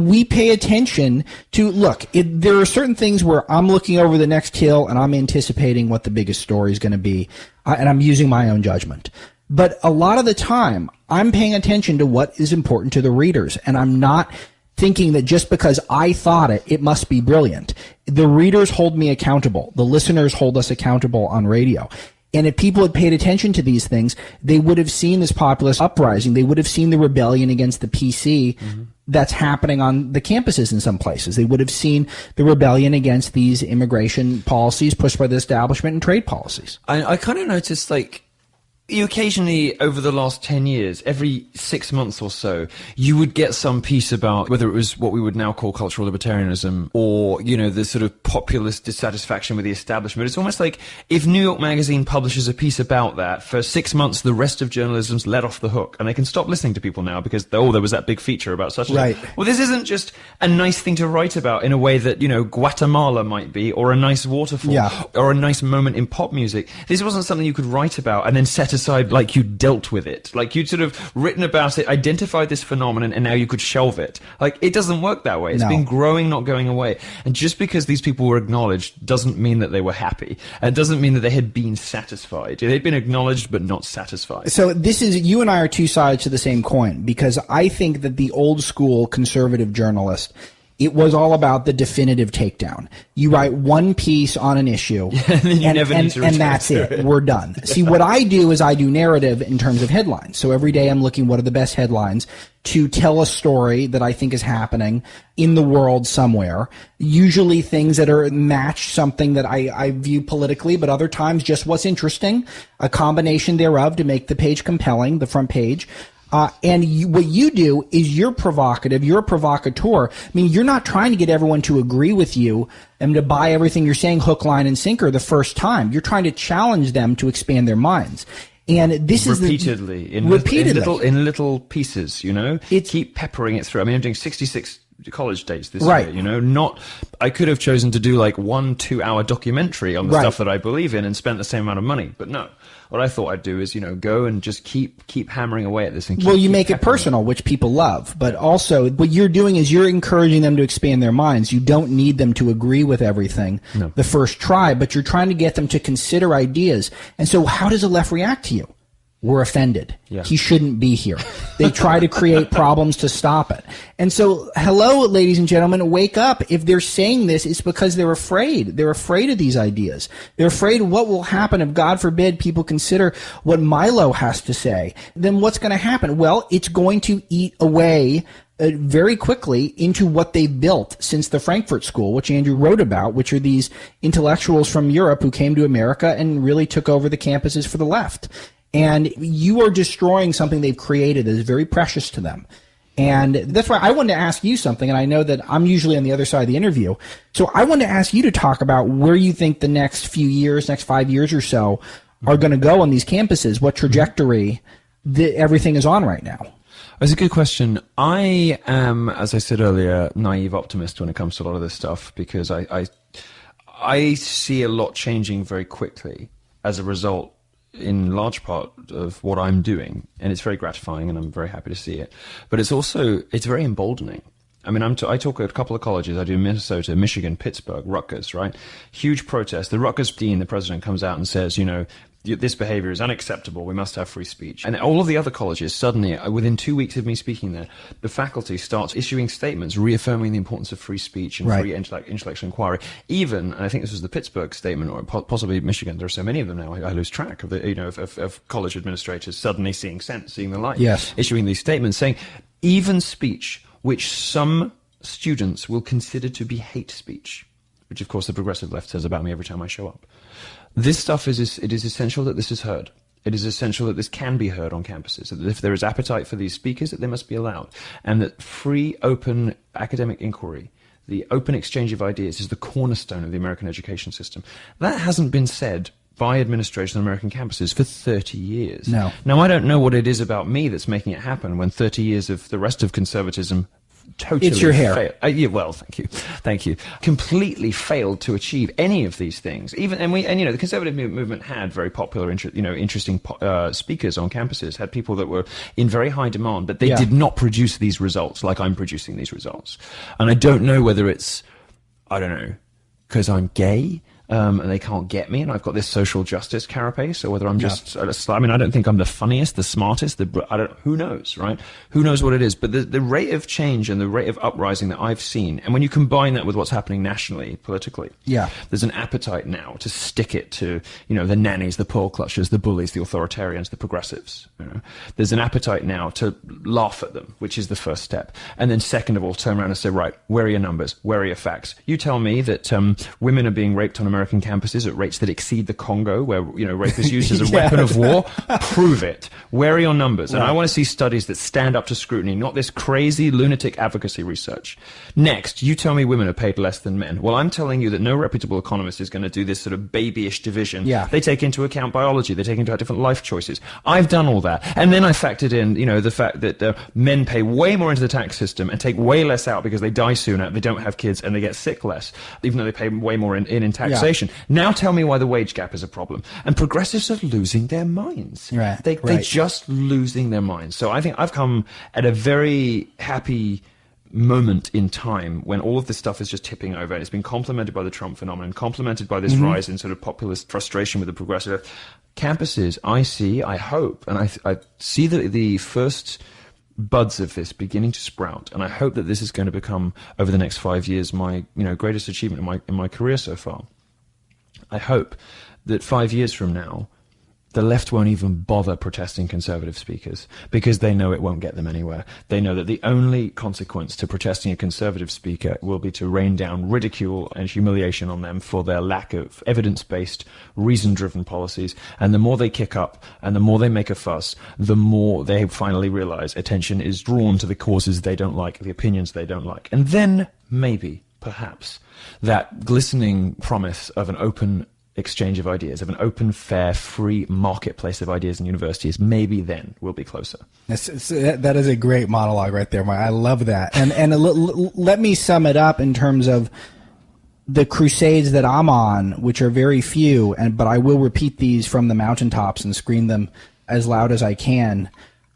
we pay attention to, there are certain things where I'm looking over the next hill and I'm anticipating what the biggest story is going to be. And I'm using my own judgment. But a lot of the time, I'm paying attention to what is important to the readers. And I'm not thinking that just because I thought it must be brilliant. The readers hold me accountable. The listeners hold us accountable on radio. And if people had paid attention to these things, they would have seen this populist uprising. They would have seen the rebellion against the PC that's happening on the campuses in some places. They would have seen the rebellion against these immigration policies pushed by the establishment and trade policies. I kind of noticed, you occasionally, over the last 10 years, every 6 months or so, you would get some piece about whether it was what we would now call cultural libertarianism or, the sort of populist dissatisfaction with the establishment. It's almost like if New York Magazine publishes a piece about that, for 6 months, the rest of journalism's let off the hook and they can stop listening to people now because, there was that big feature about such and right. Well, this isn't just a nice thing to write about in a way that, Guatemala might be, or a nice waterfall, or a nice moment in pop music. This wasn't something you could write about and then set aside like you dealt with it. Like you'd sort of written about it, identified this phenomenon, and now you could shelve it. Like, it doesn't work that way. It's been growing, not going away. And just because these people were acknowledged doesn't mean that they were happy. And it doesn't mean that they had been satisfied. They'd been acknowledged but not satisfied. So this is, you and I are two sides to the same coin, because I think that the old school conservative journalist, it was all about the definitive takedown. You write one piece on an issue, and that's it. We're done. See, what I do is I do narrative in terms of headlines. So every day I'm looking, what are the best headlines to tell a story that I think is happening in the world somewhere. Usually things that are match something that I view politically, but other times just what's interesting, a combination thereof to make the page compelling, the front page. And what you do is you're provocative, you're a provocateur. I mean, you're not trying to get everyone to agree with you and to buy everything you're saying hook, line, and sinker the first time. You're trying to challenge them to expand their minds. And this is repeatedly in little pieces, you know. Keep peppering it through. I mean, I'm doing 66 college dates this year, you know. I could have chosen to do like 1-2 hour documentary on the stuff that I believe in and spent the same amount of money, but no. What I thought I'd do is, you know, go and just keep hammering away at this. And you make it personal, which people love. But also, what you're doing is you're encouraging them to expand their minds. You don't need them to agree with everything the first try, but you're trying to get them to consider ideas. And so how does the left react to you? We're offended. Yeah. He shouldn't be here. They try to create problems to stop it. And so, hello, ladies and gentlemen, wake up. If they're saying this, it's because they're afraid. They're afraid of these ideas. They're afraid of what will happen if, God forbid, people consider what Milo has to say. Then what's going to happen? Well, it's going to eat away very quickly into what they've built since the Frankfurt School, which Andrew wrote about, which are these intellectuals from Europe who came to America and really took over the campuses for the left. And you are destroying something they've created that is very precious to them. And that's why I wanted to ask you something, and I know that I'm usually on the other side of the interview. So I wanted to ask you to talk about where you think the next few years, next 5 years or so, are going to go on these campuses, what trajectory everything is on right now. That's a good question. I am, as I said earlier, naive optimist when it comes to a lot of this stuff, because I see a lot changing very quickly as a result, in large part, of what I'm doing, and it's very gratifying, and I'm very happy to see it. But it's very emboldening. I mean, I talk at a couple of colleges. I do Minnesota, Michigan, Pittsburgh, Rutgers, right? Huge protest. The Rutgers dean, the president, comes out and says, you know, this behavior is unacceptable. We must have free speech. And all of the other colleges, suddenly, within 2 weeks of me speaking there, the faculty starts issuing statements reaffirming the importance of free speech and free intellectual inquiry. Even, and I think this was the Pittsburgh statement, or possibly Michigan, there are so many of them now, I lose track of of college administrators suddenly seeing sense, seeing the light, issuing these statements saying, even speech which some students will consider to be hate speech, which of course the progressive left says about me every time I show up. This stuff it is essential that this is heard. It is essential that this can be heard on campuses, that if there is appetite for these speakers, that they must be allowed, and that free, open academic inquiry, the open exchange of ideas, is the cornerstone of the American education system. That hasn't been said by administration on American campuses for 30 years. No. Now, I don't know what it is about me that's making it happen when 30 years of the rest of conservatism totally it's your hair. Yeah, well, thank you. Completely failed to achieve any of these things. The conservative movement had very popular, interesting speakers on campuses. Had people that were in very high demand, but they did not produce these results like I'm producing these results. And I don't know whether it's, because I'm gay. And they can't get me, and I've got this social justice carapace, or whether I'm just, I don't think I'm the funniest, the smartest, who knows, right? Who knows what it is? But the rate of change and the rate of uprising that I've seen, and when you combine that with what's happening nationally, politically, there's an appetite now to stick it to, the nannies, the pearl clutchers, the bullies, the authoritarians, the progressives. There's an appetite now to laugh at them, which is the first step. And then second of all, turn around and say, right, where are your numbers? Where are your facts? You tell me that women are being raped on American campuses at rates that exceed the Congo, where rape is used as a weapon of war. Prove it. Where are your numbers? And I want to see studies that stand up to scrutiny, not this crazy lunatic advocacy research. Next, you tell me women are paid less than men. Well, I'm telling you that no reputable economist is going to do this sort of babyish division. They take into account biology. They take into account different life choices. I've done all that, and then I factored in the fact that men pay way more into the tax system and take way less out because they die sooner, they don't have kids, and they get sick less, even though they pay way more in tax. conversation. Now tell me why the wage gap is a problem. And progressives are losing their minds. Right. They're just losing their minds. So I think I've come at a very happy moment in time when all of this stuff is just tipping over, and it's been complemented by the Trump phenomenon, complemented by this rise in sort of populist frustration with the progressive campuses. I hope, and I see the first buds of this beginning to sprout, and I hope that this is going to become, over the next 5 years, my greatest achievement in my career so far. I hope that 5 years from now, the left won't even bother protesting conservative speakers because they know it won't get them anywhere. They know that the only consequence to protesting a conservative speaker will be to rain down ridicule and humiliation on them for their lack of evidence-based, reason-driven policies. And the more they kick up and the more they make a fuss, the more they finally realize attention is drawn to the causes they don't like, the opinions they don't like. And then maybe, perhaps, that glistening promise of an open exchange of ideas, of an open, fair, free marketplace of ideas in universities, maybe then we'll be closer. That is a great monologue right there, Mike. I love that. And let me sum it up in terms of the crusades that I'm on, which are very few, but I will repeat these from the mountaintops and scream them as loud as I can,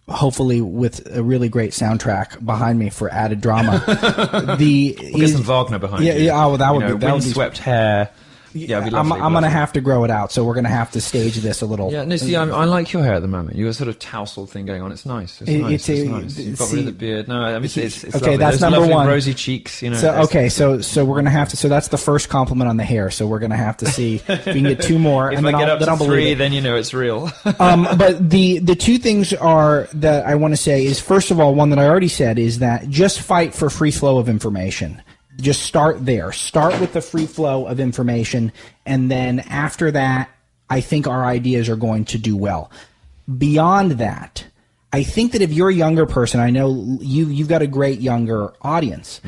hopefully with a really great soundtrack behind me for added drama. We'll get some Wagner behind you. Yeah, oh, that would be windswept hair. Yeah, I'm going to have to grow it out, so we're going to have to stage this a little. Yeah, no, see, I like your hair at the moment. You've got a sort of tousled thing going on. It's nice. It's nice. You've got rid of the beard. No, I mean, it's okay. Lovely. That's There's number one. Rosy cheeks. So we're going to have to. So that's the first compliment on the hair. So we're going to have to see if we can get two more. If and I get up to 3, it. then you know it's real. But the two things are that I want to say is, first of all, one that I already said is that just fight for free flow of information. Just start there. Start with the free flow of information, and then after that, I think our ideas are going to do well. Beyond that, I think that if you're a younger person, I know you've got a great younger audience.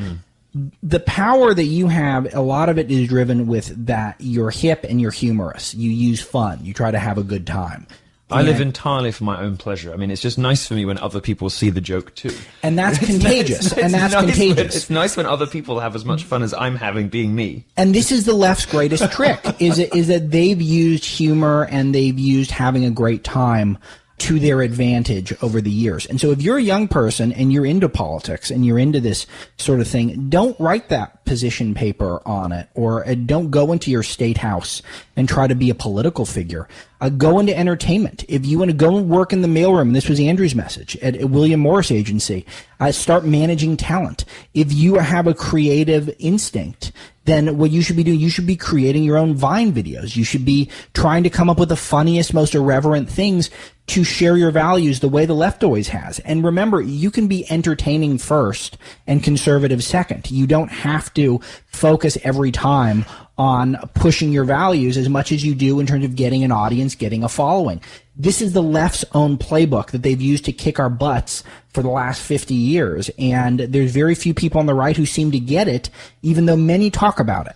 The power that you have, a lot of it is driven with that you're hip and you're humorous. You use fun. You try to have a good time. I live entirely for my own pleasure. I mean, it's just nice for me when other people see the joke too. And that's contagious. It's nice when other people have as much fun as I'm having being me. And this is the left's greatest trick, is that they've used humor and they've used having a great time to their advantage over the years. And so if you're a young person and you're into politics and you're into this sort of thing, don't write that position paper on it, or don't go into your state house and try to be a political figure. Go into entertainment. If you want to go and work in the mailroom, this was Andrew's message at William Morris Agency, start managing talent. If you have a creative instinct, then what you should be doing, you should be creating your own Vine videos. You should be trying to come up with the funniest, most irreverent things to share your values the way the left always has. And remember, you can be entertaining first and conservative second. You don't have to focus every time on pushing your values as much as you do in terms of getting an audience, getting a following. This is the left's own playbook that they've used to kick our butts for the last 50 years. And there's very few people on the right who seem to get it, even though many talk about it.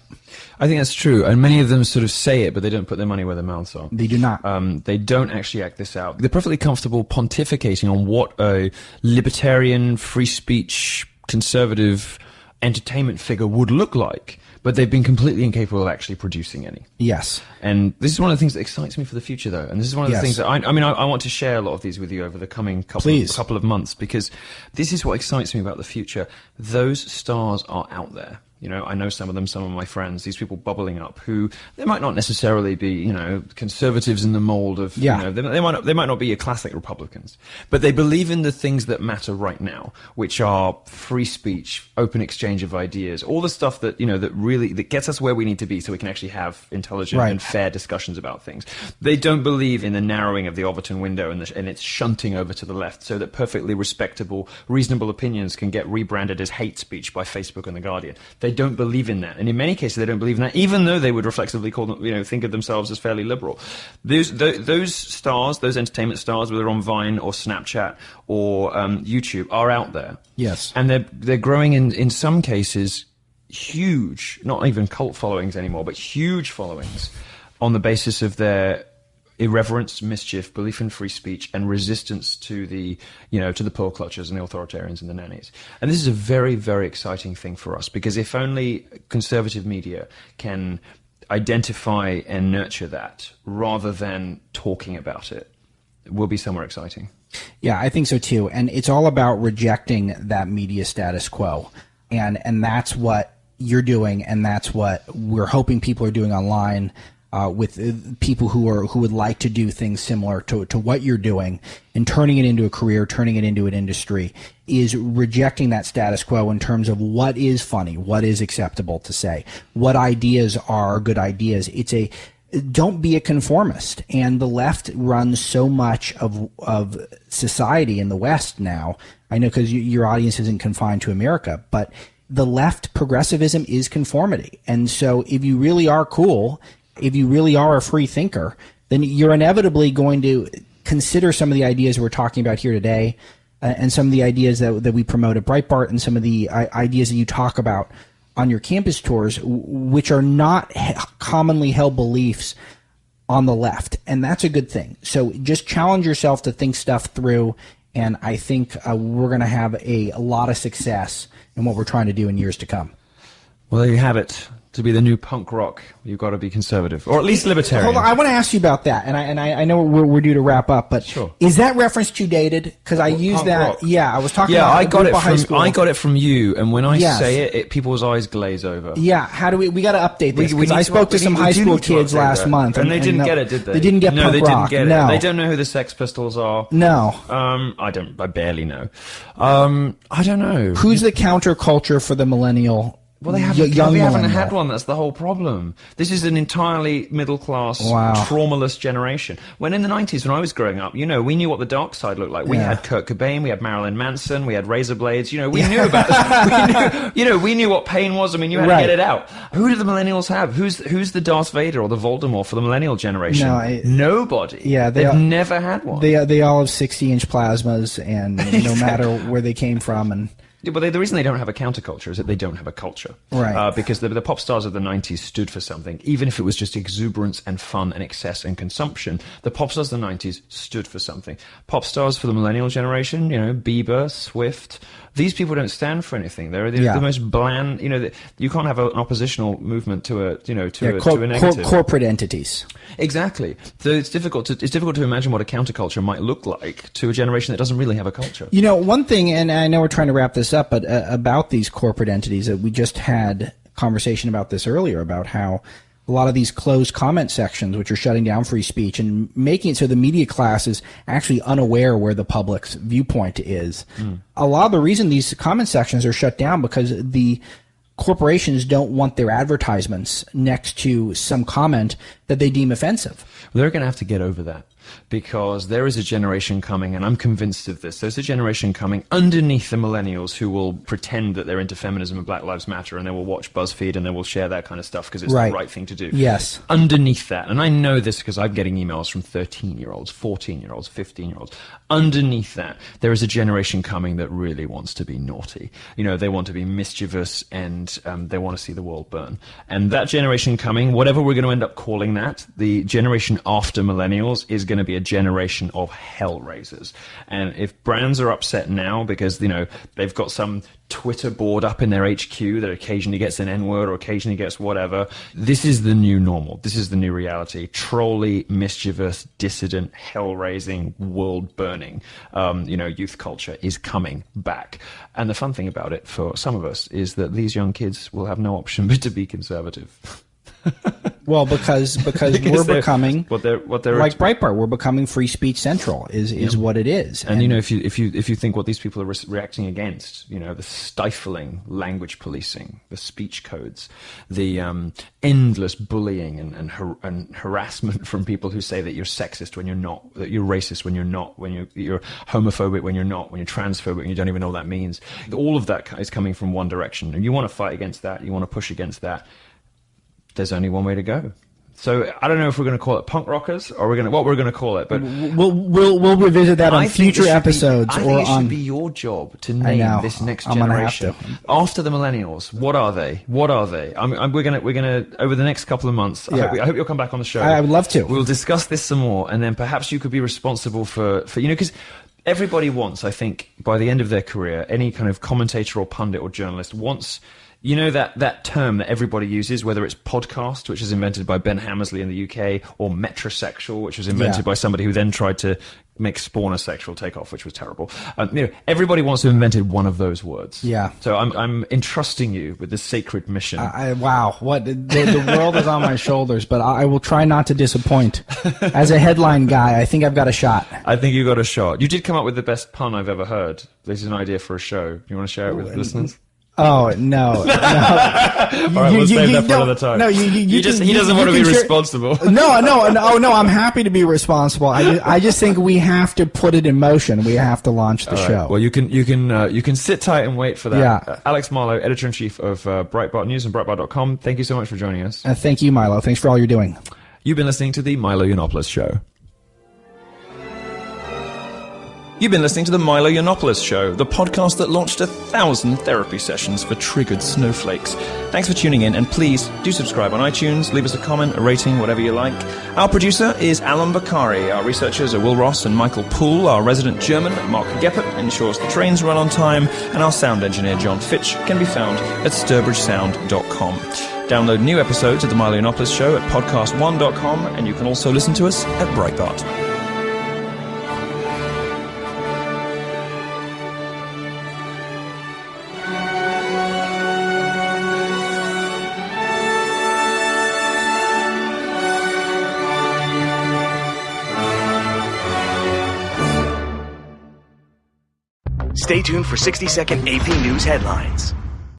I think that's true, and many of them sort of say it, but they don't put their money where their mouths are. They do not. They don't actually act this out. They're perfectly comfortable pontificating on what a libertarian, free speech, conservative entertainment figure would look like, but they've been completely incapable of actually producing any. Yes. And this is one of the things that excites me for the future, though. And this is one of the things that I want to share a lot of these with you over the coming couple of months, because this is what excites me about the future. Those stars are out there. You know, I know some of them, some of my friends, these people bubbling up who they might not necessarily be, you know, conservatives in the mold of, you know, they might not be your classic Republicans, but they believe in the things that matter right now, which are free speech, open exchange of ideas, all the stuff that, you know, that gets us where we need to be so we can actually have intelligent and fair discussions about things. They don't believe in the narrowing of the Overton window and its shunting over to the left so that perfectly respectable, reasonable opinions can get rebranded as hate speech by Facebook and The Guardian. They don't believe in that. And in many cases, they don't believe in that, even though they would reflexively call them, you know, think of themselves as fairly liberal. Those stars, those entertainment stars, whether on Vine or Snapchat or YouTube, are out there. Yes. And they're growing in some cases huge, not even cult followings anymore, but huge followings on the basis of their irreverence, mischief, belief in free speech, and resistance to the pearl clutchers and the authoritarians and the nannies. And this is a very, very exciting thing for us, because if only conservative media can identify and nurture that rather than talking about it will be somewhere exciting. Yeah, I think so too. And it's all about rejecting that media status quo. And that's what you're doing, and that's what we're hoping people are doing online with people who would like to do things similar to what you're doing, and turning it into a career, turning it into an industry, is rejecting that status quo in terms of what is funny, what is acceptable to say, what ideas are good ideas. Don't be a conformist. And the left runs so much of society in the West now. I know because your audience isn't confined to America, but the left progressivism is conformity. And so if you really are cool, if you really are a free thinker, then you're inevitably going to consider some of the ideas we're talking about here today, and some of the ideas that we promote at Breitbart, and some of the ideas that you talk about on your campus tours, which are not commonly held beliefs on the left. And that's a good thing. So just challenge yourself to think stuff through. And I think we're going to have a lot of success in what we're trying to do in years to come. Well, there you have it. To be the new punk rock, you've got to be conservative, or at least libertarian. Hold on, I want to ask you about that, and I know we're due to wrap up, but sure. Is that reference too dated? Because I use that. Rock. Yeah, I was talking about. I got it from you, and when I say it, people's eyes glaze over. Yeah, how do we got to update this? Because I spoke to some high school kids last month, and they didn't get it, did they? They didn't get punk rock. Didn't get no, it. They don't know who the Sex Pistols are. No, I don't. I barely know. I don't know. Who's the counterculture for the millennial? Well, they haven't had one. That's the whole problem. This is an entirely middle-class, traumaless generation. When in the 90s, when I was growing up, we knew what the dark side looked like. We had Kurt Cobain, we had Marilyn Manson, we had razor blades. We knew about we knew what pain was. I mean, you had to get it out. Who do the millennials have? Who's the Darth Vader or the Voldemort for the millennial generation? Nobody. Yeah, they've never had one. They all have 60-inch plasmas, and no matter where they came from, and. Yeah, but the reason they don't have a counterculture is that they don't have a culture. Right. Because the pop stars of the 90s stood for something. Even if it was just exuberance and fun and excess and consumption, the pop stars of the 90s stood for something. Pop stars for the millennial generation, Bieber, Swift, these people don't stand for anything. They're the most bland, you can't have an oppositional movement to a negative. Corporate entities. Exactly. So it's difficult to imagine what a counterculture might look like to a generation that doesn't really have a culture. One thing, and I know we're trying to wrap this up, but about these corporate entities, that we just had a conversation about this earlier, about how a lot of these closed comment sections, which are shutting down free speech and making it so the media class is actually unaware where the public's viewpoint is. A lot of the reason these comment sections are shut down because the corporations don't want their advertisements next to some comment that they deem offensive. Well, they're going to have to get over that, because there is a generation coming, and I'm convinced of this, there's a generation coming underneath the millennials who will pretend that they're into feminism and Black Lives Matter, and they will watch BuzzFeed and they will share that kind of stuff because it's the right thing to do. Yes. Underneath that, and I know this because I'm getting emails from 13-year-olds, 14-year-olds, 15-year-olds. Underneath that, there is a generation coming that really wants to be naughty. They want to be mischievous, and they want to see the world burn. And that generation coming, whatever we're going to end up calling that, the generation after millennials is going to be a generation of hell raisers. And if brands are upset now because they've got some Twitter board up in their HQ that occasionally gets an N-word or occasionally gets whatever, this is the new normal. This is the new reality. Trolly, mischievous, dissident, hell-raising, world-burning, youth culture is coming back. And the fun thing about it for some of us is that these young kids will have no option but to be conservative. Well, because we're becoming what they're like Breitbart. We're becoming free speech central is what it is. And if you think what these people are reacting against, the stifling language policing, the speech codes, the endless bullying and harassment from people who say that you're sexist when you're not, that you're racist when you're not, when you're homophobic when you're not, when you're transphobic and you don't even know what that means. All of that is coming from one direction, and you want to fight against that. You want to push against that. There's only one way to go. So I don't know if we're going to call it punk rockers or what we're going to call it, but we'll revisit that on future episodes. I think it should be your job to name this next generation after the millennials. What are they? We're gonna over the next couple of months. I hope you'll come back on the show. I would love to. We'll discuss this some more, and then perhaps you could be responsible for because everybody wants, I think, by the end of their career, any kind of commentator or pundit or journalist wants You know that term that everybody uses, whether it's podcast, which was invented by Ben Hammersley in the UK, or metrosexual, which was invented by somebody who then tried to make spawn a sexual takeoff, which was terrible. Everybody wants to have invented one of those words. Yeah. So I'm entrusting you with this sacred mission. Wow, what the world is on my shoulders, but I will try not to disappoint. As a headline guy, I think I've got a shot. I think you got a shot. You did come up with the best pun I've ever heard. This is an idea for a show. You want to share it with listeners? Oh, no. All right, we'll save that for another time. No, he doesn't want to be responsible. No, I'm happy to be responsible. I just think we have to put it in motion. We have to launch the show. Well, you can sit tight and wait for that. Yeah. Alex Marlow, editor-in-chief of Breitbart News and Breitbart.com. Thank you so much for joining us. Thank you, Milo. Thanks for all you're doing. You've been listening to the Milo Yiannopoulos Show. You've been listening to the Milo Yiannopoulos Show, the podcast that launched 1,000 therapy sessions for triggered snowflakes. Thanks for tuning in, and please do subscribe on iTunes, leave us a comment, a rating, whatever you like. Our producer is Alan Bakari. Our researchers are Will Ross and Michael Poole. Our resident German, Mark Geppert, ensures the trains run on time. And our sound engineer, John Fitch, can be found at sturbridgesound.com. Download new episodes of the Milo Yiannopoulos Show at podcast1.com, and you can also listen to us at Breitbart. Stay tuned for 60-second AP News headlines.